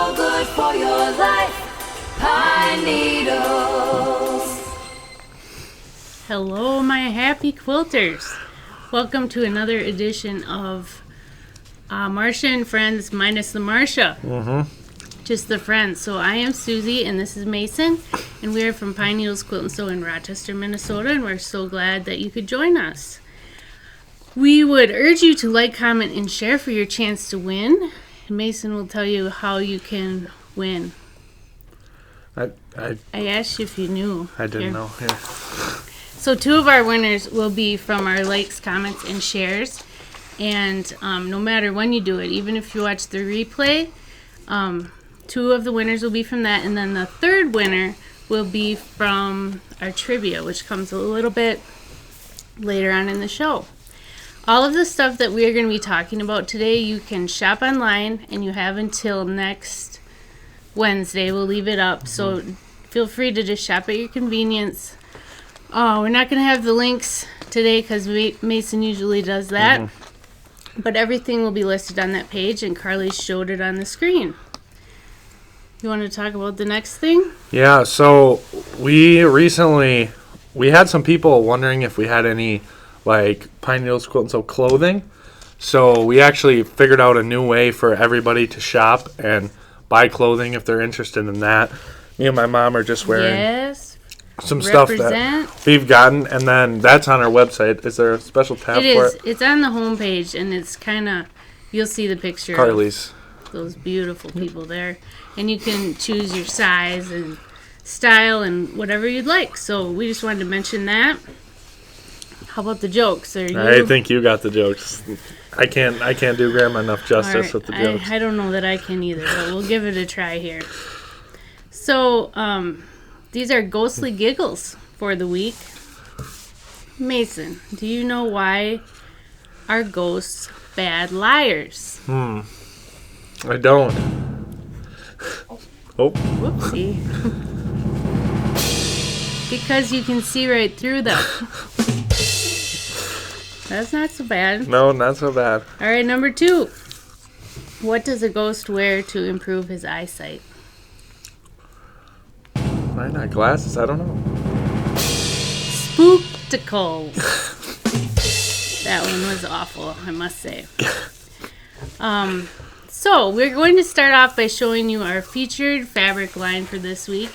so good for your life. Pine needles. Hello, my happy quilters. Welcome to another edition of Marcia and Friends minus the Marcia. Just the friends. So I am Susie and this is Mason, and we are from Pine Needles Quilt and Sew in Rochester, Minnesota, and we're so glad that you could join us. We would urge you to like, comment, and share for your chance to win. Mason will tell you how you can win. I asked you if you knew. I didn't know. Yeah. So 2 of our winners will be from our likes, comments, and shares. And no matter when you do it, even if you watch the replay, 2 of the winners will be from that. And then the third winner will be from our trivia, which comes a little bit later on in the show. All of the stuff that we are going to be talking about today, you can shop online, and you have until next Wednesday. We'll leave it up, so feel free to just shop at your convenience. We're not going to have the links today because Mason usually does that, but everything will be listed on that page, and Carly showed it on the screen. You want to talk about the next thing? Yeah, so we had some people wondering if we had any like Pine Needles Quilt and Sew clothing. So we actually figured out a new way for everybody to shop and buy clothing if they're interested in that. Me and my mom are just wearing some stuff that we've gotten, and then that's on our website. Is there a special tab for it? It's on the homepage, and it's kind of, you'll see the picture Carly's. Of those beautiful people there. And you can choose your size and style and whatever you'd like. So we just wanted to mention that. How about the jokes? I think you got the jokes. I can't do Grandma enough justice with the jokes. I don't know that I can either, but we'll give it a try here. So, these are ghostly giggles for the week. Mason, do you know why are ghosts bad liars? I don't. Oh. Whoopsie. Because you can see right through them. That's not so bad. No, not so bad. All right, number 2. What does a ghost wear to improve his eyesight? Why not glasses? I don't know. Spookticles. That one was awful, I must say. So we're going to start off by showing you our featured fabric line for this week,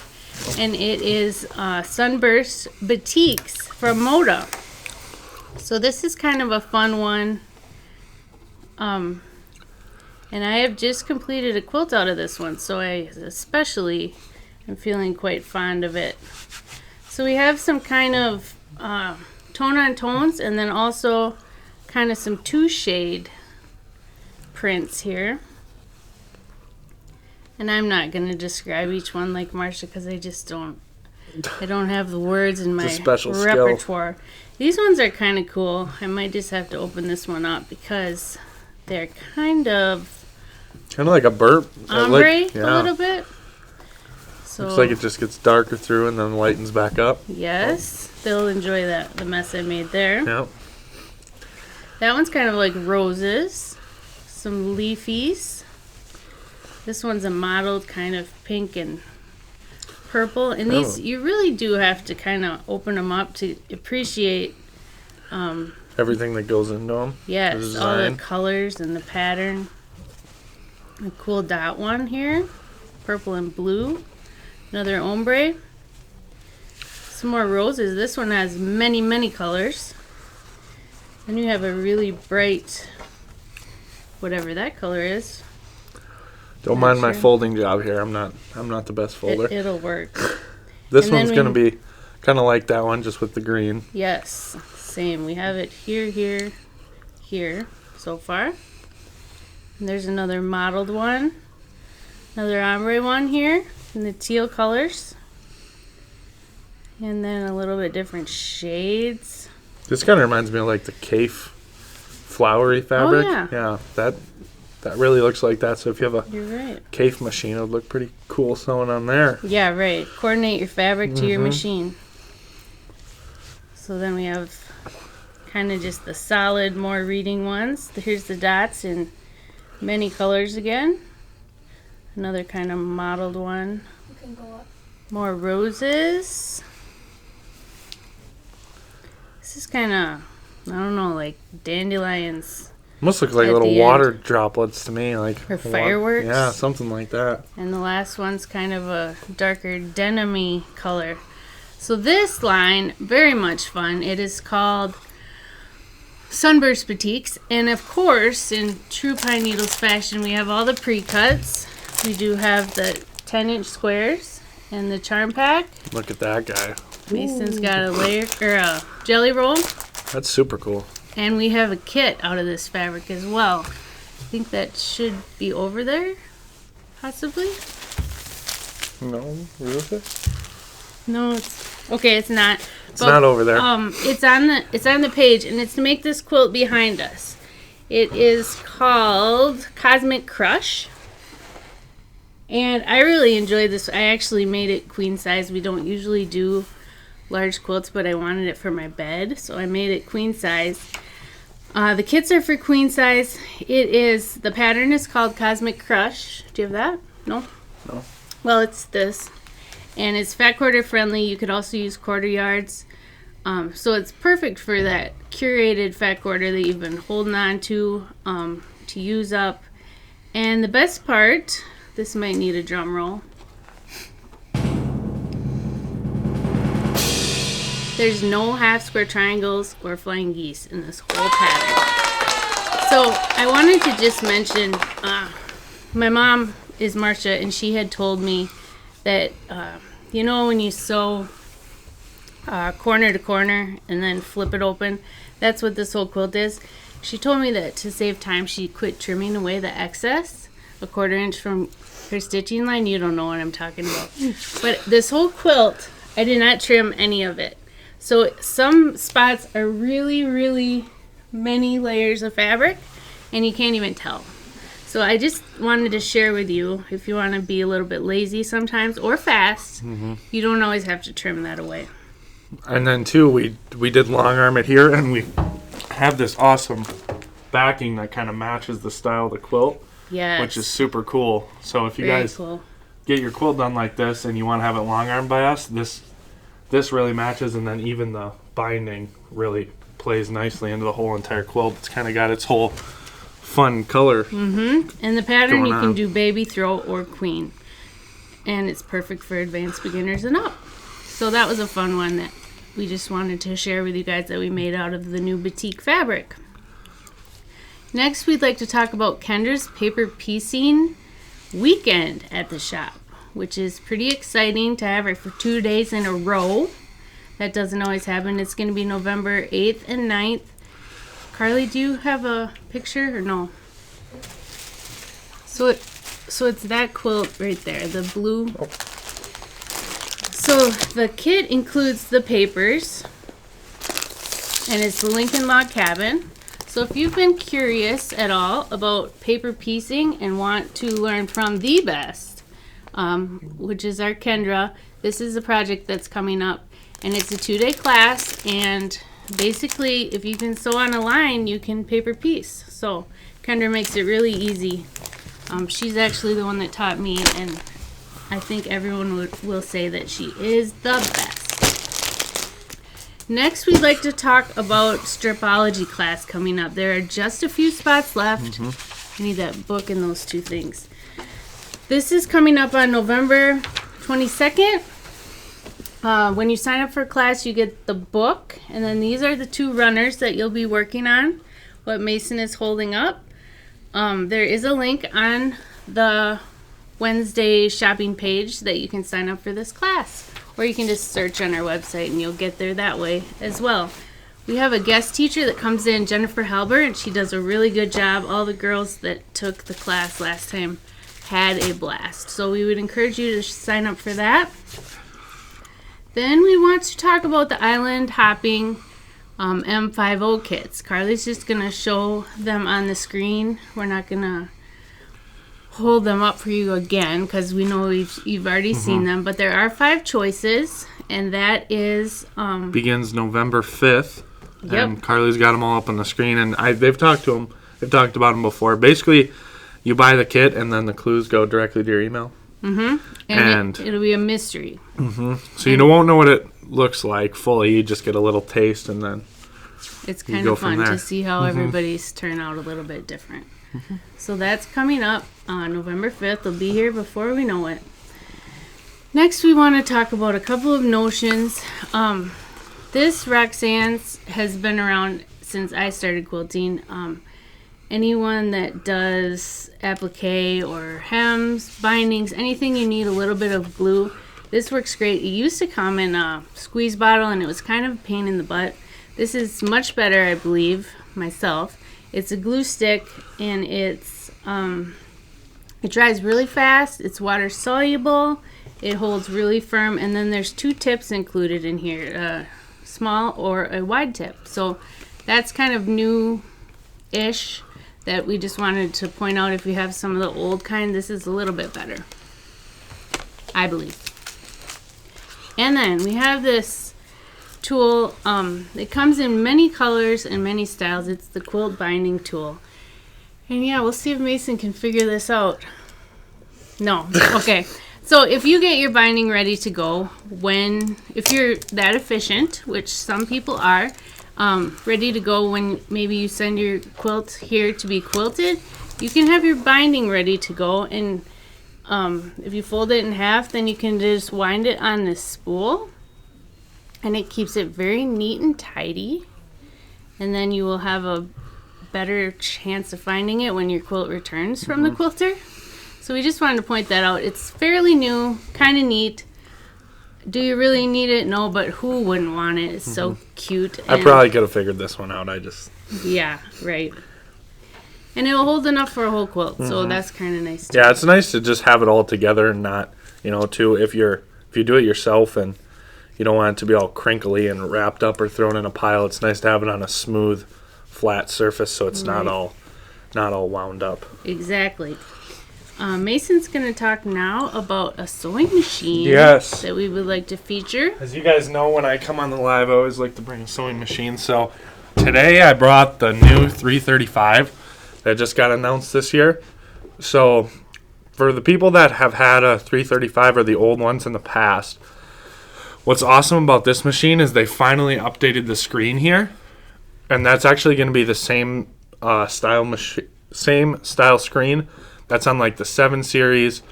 and it is Sunburst Batiks from Moda. So this is kind of a fun one, and I have just completed a quilt out of this one, so I especially am feeling quite fond of it. So we have some kind of tone on tones, and then also kind of some 2-shade prints here. And I'm not going to describe each one like Marcia because I don't have the words in my repertoire. Skill. These ones are kind of cool. I might just have to open this one up because they're kind of like a burp. Ombre a little bit. So looks like it just gets darker through and then lightens back up. Yes, they'll enjoy that, the mess I made there. Yep. That one's kind of like roses, some leafies. This one's a mottled kind of pink and purple, and these you really do have to kind of open them up to appreciate everything that goes into them. Yes, all the colors and the pattern. A cool dot one here, purple and blue. Another ombre. Some more roses. This one has many colors. Then you have a really bright, whatever that color is. Don't mind my folding job here. I'm not the best folder. It'll work. This one's going to be kind of like that one, just with the green. Yes, same. We have it here so far. And there's another mottled one. Another ombre one here in the teal colors. And then a little bit different shades. This kind of reminds me of like the Cafe flowery fabric. Oh, yeah. Yeah, that really looks like that. So if you have a You're right. Cafe machine, it would look pretty cool sewing on there. Yeah, right. Coordinate your fabric to your machine. So then we have kind of just the solid, more reading ones. Here's the dots in many colors again. Another kind of mottled one. You can go up. More roses. This is kind of, I don't know, like dandelions. Must look like At little the water droplets to me, like Or fireworks. Yeah, something like that. And the last one's kind of a darker denim-y color. So this line, very much fun. It is called Sunburst Batiks. And of course, in true Pine Needles fashion, we have all the pre-cuts. We do have the 10-inch squares and the charm pack. Look at that guy. Mason's got a layer or a jelly roll. That's super cool. And we have a kit out of this fabric as well. I think that should be over there, possibly. No, really? No, it's okay. It's not. It's not over there. It's on the page, and it's to make this quilt behind us. It is called Cosmic Crush, and I really enjoyed this. I actually made it queen size. We don't usually do large quilts, but I wanted it for my bed, so I made it queen size. The kits are for queen size. The pattern is called Cosmic Crush. Do you have that? No? No. Well, it's this. And it's fat quarter friendly. You could also use quarter yards. So it's perfect for that curated fat quarter that you've been holding on to use up. And the best part, this might need a drum roll. There's no half square triangles or flying geese in this whole pattern. So I wanted to just mention, my mom is Marcia, and she had told me that, when you sew corner to corner and then flip it open, that's what this whole quilt is. She told me that to save time, she quit trimming away the excess, a 1/4 inch from her stitching line. You don't know what I'm talking about. But this whole quilt, I did not trim any of it. So some spots are really, really many layers of fabric, and you can't even tell. So I just wanted to share with you, if you want to be a little bit lazy sometimes or fast, you don't always have to trim that away. And then too, we did long arm it here, and we have this awesome backing that kind of matches the style of the quilt, Yes. which is super cool. So if you Very guys cool. get your quilt done like this and you want to have it long armed by us, this really matches, and then even the binding really plays nicely into the whole entire quilt. It's kind of got its whole fun color. And the pattern Going you can on. do baby, throw, or queen. And it's perfect for advanced beginners and up. So that was a fun one that we just wanted to share with you guys that we made out of the new batik fabric. Next, we'd like to talk about Kendra's paper piecing weekend at the shop, which is pretty exciting to have her for 2 days in a row. That doesn't always happen. It's going to be November 8th and 9th. Carly, do you have a picture or no? So it's that quilt right there, the blue. So the kit includes the papers, and it's the Lincoln Log Cabin. So if you've been curious at all about paper piecing and want to learn from the best, which is our Kendra, this is a project that's coming up, and it's a 2-day class, and basically if you can sew on a line, you can paper piece. So Kendra makes it really easy. She's actually the one that taught me, and I think everyone will say that she is the best. Next, we'd like to talk about Stripology class coming up. There are just a few spots left. I need that book and those 2 things. This is coming up on November 22nd. When you sign up for class, you get the book, and then these are the 2 runners that you'll be working on, what Mason is holding up. There is a link on the Wednesday shopping page that you can sign up for this class, or you can just search on our website and you'll get there that way as well. We have a guest teacher that comes in, Jennifer Halber, and she does a really good job. All the girls that took the class last time had a blast, so we would encourage you to sign up for that. Then we want to talk about the island hopping M50 kits. Carly's just going to show them on the screen. We're not going to hold them up for you again because we know you've already seen them, but there are 5 choices, and that is Begins November 5th. Yep. And Carly's got them all up on the screen, and they've talked to them. They've talked about them before. Basically, You buy the kit, and then the clues go directly to your email. Mm-hmm. And it'll be a mystery. Mm-hmm. So you won't know what it looks like fully. You just get a little taste, and then it's kind of fun to see how everybody's turn out a little bit different. Mm-hmm. So that's coming up on November 5th. They'll be here before we know it. Next, we want to talk about a couple of notions. This Roxanne's has been around since I started quilting. Anyone that does applique or hems, bindings, anything you need a little bit of glue, this works great. It used to come in a squeeze bottle, and it was kind of a pain in the butt. This is much better, I believe, myself. It's a glue stick, and it dries really fast. It's water soluble. It holds really firm, and then there's 2 tips included in here, a small or a wide tip. So that's kind of new-ish. That we just wanted to point out. If you have some of the old kind, this is a little bit better, I believe. And then we have this tool. It comes in many colors and many styles. It's the quilt binding tool. And yeah, we'll see if Mason can figure this out. No. Okay. So if you get your binding ready to go, if you're that efficient, which some people are, ready to go when maybe you send your quilt here to be quilted, you can have your binding ready to go. And if you fold it in half, then you can just wind it on this spool, and it keeps it very neat and tidy. And then you will have a better chance of finding it when your quilt returns from the quilter. So we just wanted to point that out. It's fairly new, kind of neat. Do you really need it? No, but who wouldn't want it? It's so cute. I probably could have figured this one out. Yeah, right. And it will hold enough for a whole quilt, so that's kind of nice too. Yeah, it's nice to just have it all together and not, too, if you do it yourself and you don't want it to be all crinkly and wrapped up or thrown in a pile, it's nice to have it on a smooth, flat surface so it's not all wound up. Exactly. Mason's going to talk now about a sewing machine that we would like to feature. As you guys know, when I come on the live, I always like to bring a sewing machine. So today I brought the new 335 that just got announced this year. So for the people that have had a 335 or the old ones in the past, what's awesome about this machine is they finally updated the screen here. And that's actually going to be the same style screen that's on like the 7 series.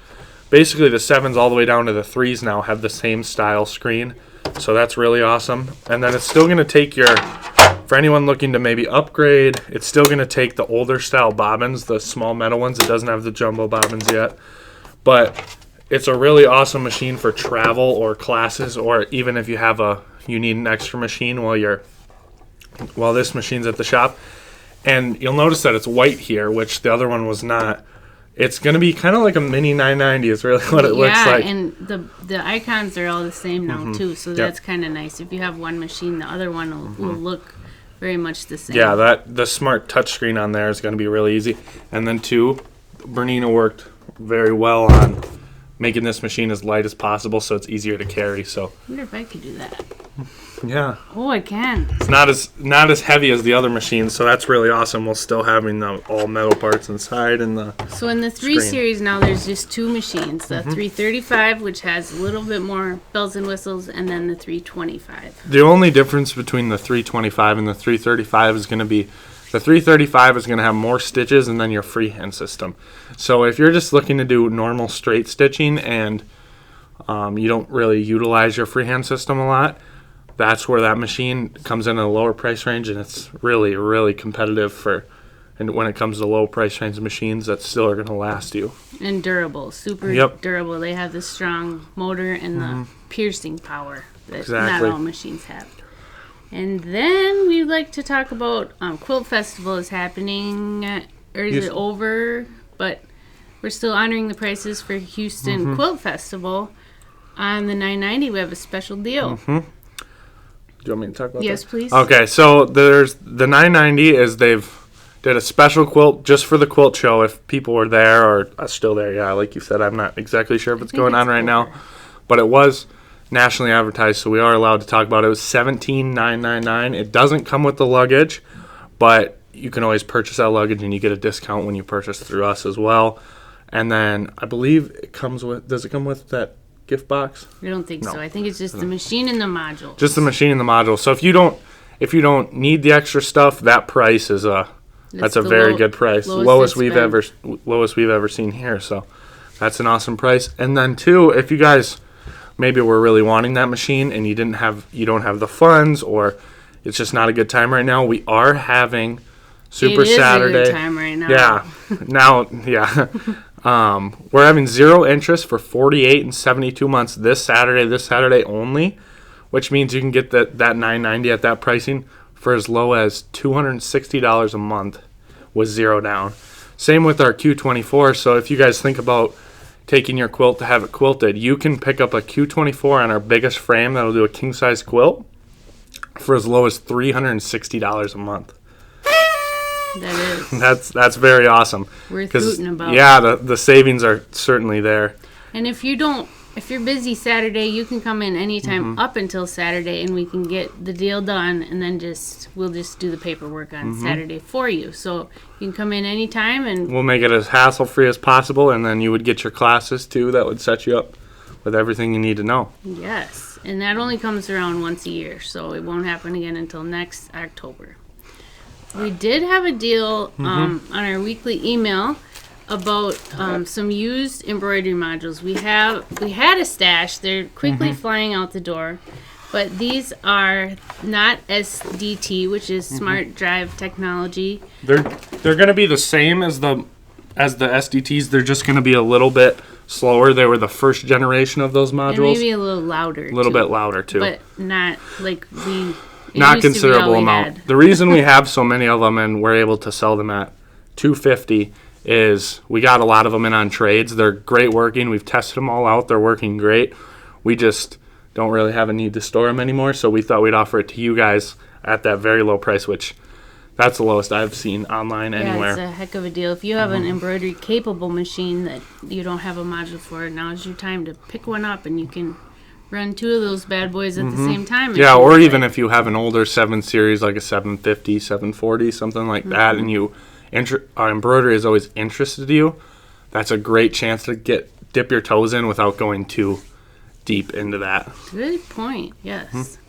Basically the 7s all the way down to the 3s now have the same style screen. So that's really awesome. And then it's still going to take for anyone looking to maybe upgrade, it's still going to take the older style bobbins, the small metal ones. It doesn't have the jumbo bobbins yet. But it's a really awesome machine for travel or classes, or even if you need an extra machine while this machine's at the shop. And you'll notice that it's white here, which the other one was not. It's going to be kind of like a mini 990 is really what it looks like. Yeah, and the icons are all the same now, too, so that's kind of nice. If you have one machine, the other one will look very much the same. Yeah, the smart touchscreen on there is going to be really easy. And then, too, Bernina worked very well on making this machine as light as possible so it's easier to carry. So I wonder if I could do that. Yeah. Oh, I can. It's not as heavy as the other machines, so that's really awesome. While still having the all metal parts inside and the. So in the 3 series now, there's just 2 machines: the 335, which has a little bit more bells and whistles, and then the 325. The only difference between the 325 and the 335 is going to be the 335 is going to have more stitches and then your freehand system. So if you're just looking to do normal straight stitching and you don't really utilize your freehand system a lot, that's where that machine comes in at a lower price range, and it's really, really competitive and when it comes to low price range machines that still are going to last you. And durable, super durable. They have the strong motor and the piercing power that not all machines have. And then we'd like to talk about Quilt Festival is happening, or is it over? But we're still honoring the prices for Houston Quilt Festival. On the 990, we have a special deal. Do you want me to talk about that? Yes, please. Okay, so there's the 990 is they've did a special quilt just for the quilt show. If people were there or are still there, yeah, like you said, I'm not exactly sure if it's going on right now, but it was nationally advertised, so we are allowed to talk about it. It was $17,999. It doesn't come with the luggage, but you can always purchase that luggage, and you get a discount when you purchase through us as well. And then I believe it comes with, does it come with that gift box? I don't think No. so. I think it's just the machine and the module. Just the machine and the module. So if you don't need the extra stuff, that price is that's a very good price. Lowest we've ever seen here. So that's an awesome price. And then too, if you guys maybe were really wanting that machine and you don't have the funds, or it's just not a good time right now, we are having Super Saturday. It is a good time right now. Yeah. We're having 0 interest for 48 and 72 months this Saturday only, which means you can get that $990 at that pricing for as low as $260 a month with 0 down. Same with our Q24. So if you guys think about taking your quilt to have it quilted, you can pick up a Q24 on our biggest frame that'll do a king size quilt for as low as $360 a month. That is. That's very awesome. Worth hooting about. Yeah, the savings are certainly there. And if you're busy Saturday, you can come in anytime up until Saturday, and we can get the deal done, and then we'll just do the paperwork on Saturday for you. So you can come in anytime, and we'll make it as hassle-free as possible, and then you would get your classes too. That would set you up with everything you need to know. Yes, and that only comes around once a year, so it won't happen again until next October. We did have a deal on our weekly email about some used embroidery modules. We had a stash. They're quickly flying out the door, but these are not SDT, which is Smart Drive Technology. They're going to be the same as the SDTs. They're just going to be a little bit slower. They were the first generation of those modules. And maybe a little louder. A little bit louder too, but not like we. Not considerable amount. The reason we have so many of them and we're able to sell them at $250 is we got a lot of them in on trades. They're great working. We've tested them all out. They're working great. We just don't really have a need to store them anymore, so we thought we'd offer it to you guys at that very low price, which that's the lowest I've seen online anywhere. Yeah, it's a heck of a deal. If you have an embroidery capable machine that you don't have a module for, now's your time to pick one up, and you can run 2 of those bad boys at the same time. Yeah, or even if you have an older 7 Series, like a 750, 740, something like that, and you embroidery is always interested you, that's a great chance to dip your toes in without going too deep into that. Good point. Yes.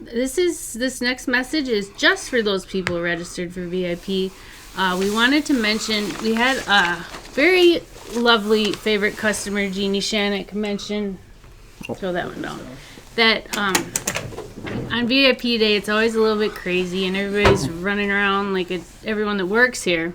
This next message is just for those people registered for VIP. We wanted to mention we had a very lovely favorite customer, Jeannie Shannock, mention. Throw that one down. That on VIP day, it's always a little bit crazy, and everybody's running around like everyone that works here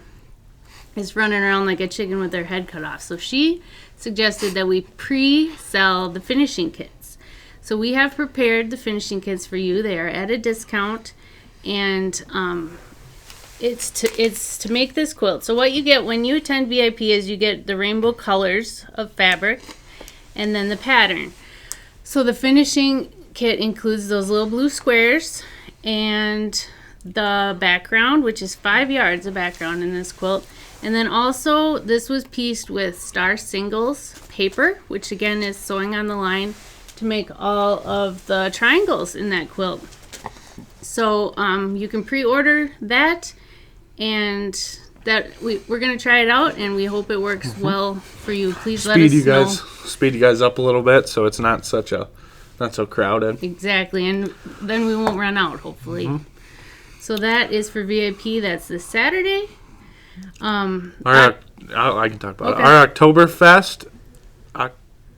is running around like a chicken with their head cut off. So she suggested that we pre-sell the finishing kits. So we have prepared the finishing kits for you. They are at a discount, and it's to make this quilt. So what you get when you attend VIP is you get the rainbow colors of fabric, and then the pattern. So the finishing kit includes those little blue squares and the background, which is 5 yards of background in this quilt. And then also this was pieced with Star Singles paper, which again is sewing on the line to make all of the triangles in that quilt. So you can pre-order that, and that we're going to try it out, and we hope it works well for you. Please let us know. Speed you guys up a little bit so it's not so crowded. Exactly, and then we won't run out, hopefully. So that is for VIP. That's this Saturday. I can talk about it. Our Oktoberfest,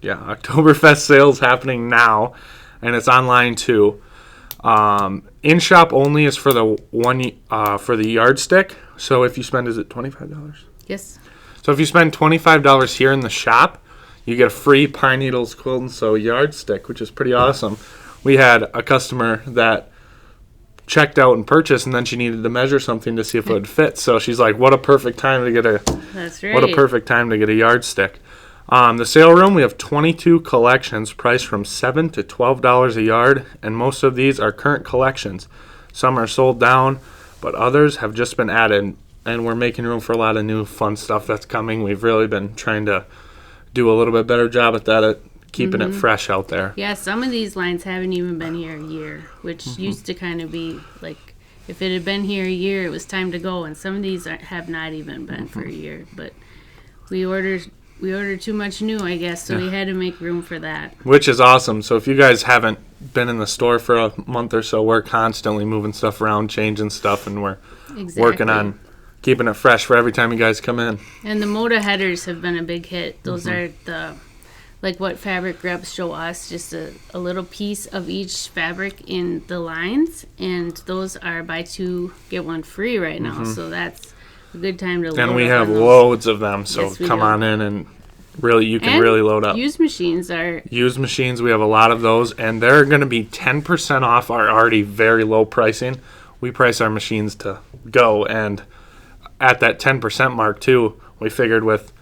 Oktoberfest sales happening now, and it's online too. In shop only is for the yardstick. So if you spend, is it $25? Yes. So if you spend $25 here in the shop, you get a free Pine Needles Quilt and Sew yardstick, which is pretty awesome. We had a customer that checked out and purchased, and then she needed to measure something to see if it would fit. So she's like, "What a perfect time to get That's right. What a perfect time to get a yardstick." The sale room, we have 22 collections priced from $7 to $12 a yard, and most of these are current collections. Some are sold down, but others have just been added, and we're making room for a lot of new fun stuff that's coming. We've really been trying to do a little bit better job at that, at keeping it fresh out there. Yeah, some of these lines haven't even been here a year, which used to kind of be like if it had been here a year, it was time to go. And some of these have not even been for a year. But we ordered too much new, I guess, so we had to make room for that. Which is awesome. So if you guys haven't been in the store for a month or so, we're constantly moving stuff around, changing stuff, and we're working on keeping it fresh for every time you guys come in. And the Moda headers have been a big hit. Those are like what fabric reps show us, just a little piece of each fabric in the lines. And those are buy two, get one free right now. So that's a good time to load up. And we have loads of them, so Yes, we come do. on in and you can And really load up. Used machines are... Used machines, we have a lot of those, and they're going to be 10% off our already very low pricing. We price our machines to go, and at that 10% mark too, we figured with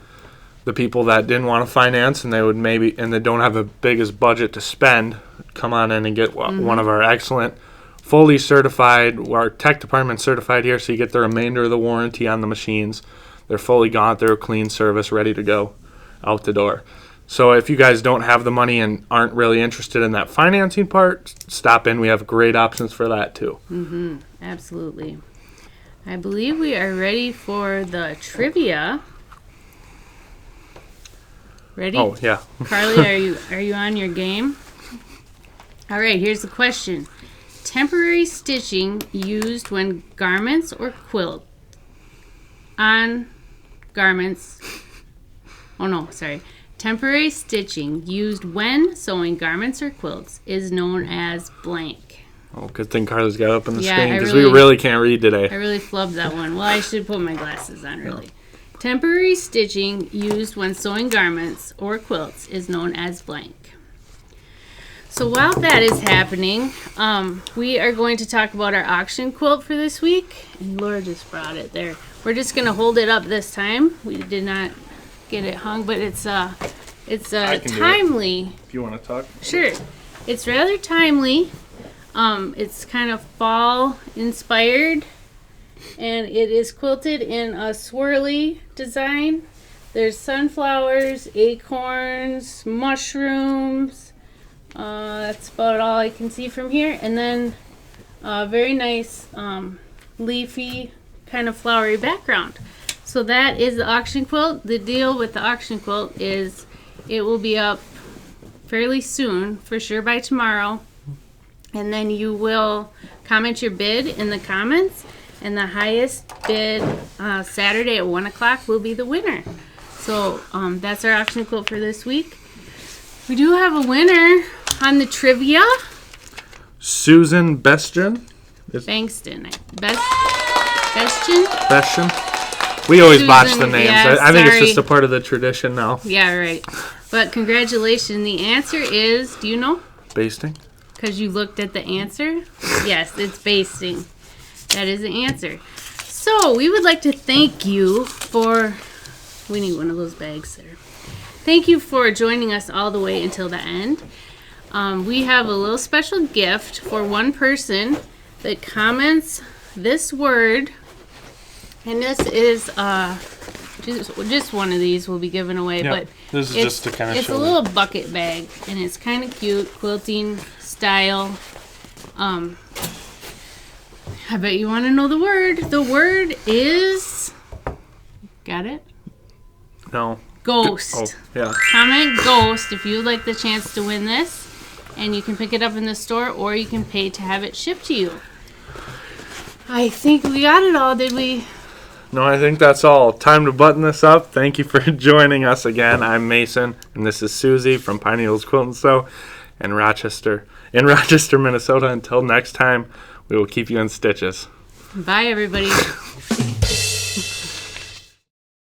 the people that didn't want to finance and they don't have the biggest budget to spend, come on in and get one of our excellent, fully certified, our tech department certified here, so you get the remainder of the warranty on the machines. They're fully gone, they're a clean service, ready to go out the door. So if you guys don't have the money and aren't really interested in that financing part, stop in. We have great options for that too. Absolutely. I believe we are ready for the trivia. Ready? Oh, yeah. Carly, are you on your game? All right, here's the question. Temporary stitching used when garments or quilt on garments. Oh no, sorry. Temporary stitching used when sewing garments or quilts is known as blank. Oh, good thing Carly's got up on the Yeah, screen I because really- we really can't read today. I really flubbed that one. Well, I should put my glasses on, really. Temporary stitching used when sewing garments or quilts is known as blank. So while that is happening, we are going to talk about our auction quilt for this week. And Laura just brought it there. We're just going to hold it up this time. We did not get it hung, but it's I can do it. timely. If you want to talk. Sure. It's rather timely. It's kind of fall inspired, and it is quilted in a swirly design. There's sunflowers, acorns, mushrooms. That's about all I can see from here. And then a very nice leafy kind of flowery background. So that is the auction quilt. The deal with the auction quilt is it will be up fairly soon, for sure by tomorrow. And then you will comment your bid in the comments, and the highest bid Saturday at 1 o'clock will be the winner. So that's our auction quilt for this week. We do have a winner on the trivia. Susan Bestion. Bankston. Bestion? Bestion. We always botch the Susan, names. yeah, I think it's sorry. just a part of the tradition now. Yeah, right. But congratulations. The answer is, do you know? Basting. Because you looked at the answer? Yes, it's basting. That is the answer. So, we would like to thank you for... We need one of those bags there. Thank you for joining us all the way until the end. We have a little special gift for one person that comments this word. And this is... just one of these will be given away. Yeah, but this is it's, just to kinda It's show a you. little bucket bag, and it's kind of cute, quilting style. I bet you want to know the word. The word is... Got it? No. Ghost. Oh, yeah. Comment ghost if you would like the chance to win this. And you can pick it up in the store, or you can pay to have it shipped to you. I think we got it all, did we? No, I think that's all. Time to button this up. Thank you for joining us again. I'm Mason, and this is Susie from Pine Needles Quilt and Sew in Rochester, Minnesota. Until next time, we will keep you in stitches. Bye, everybody.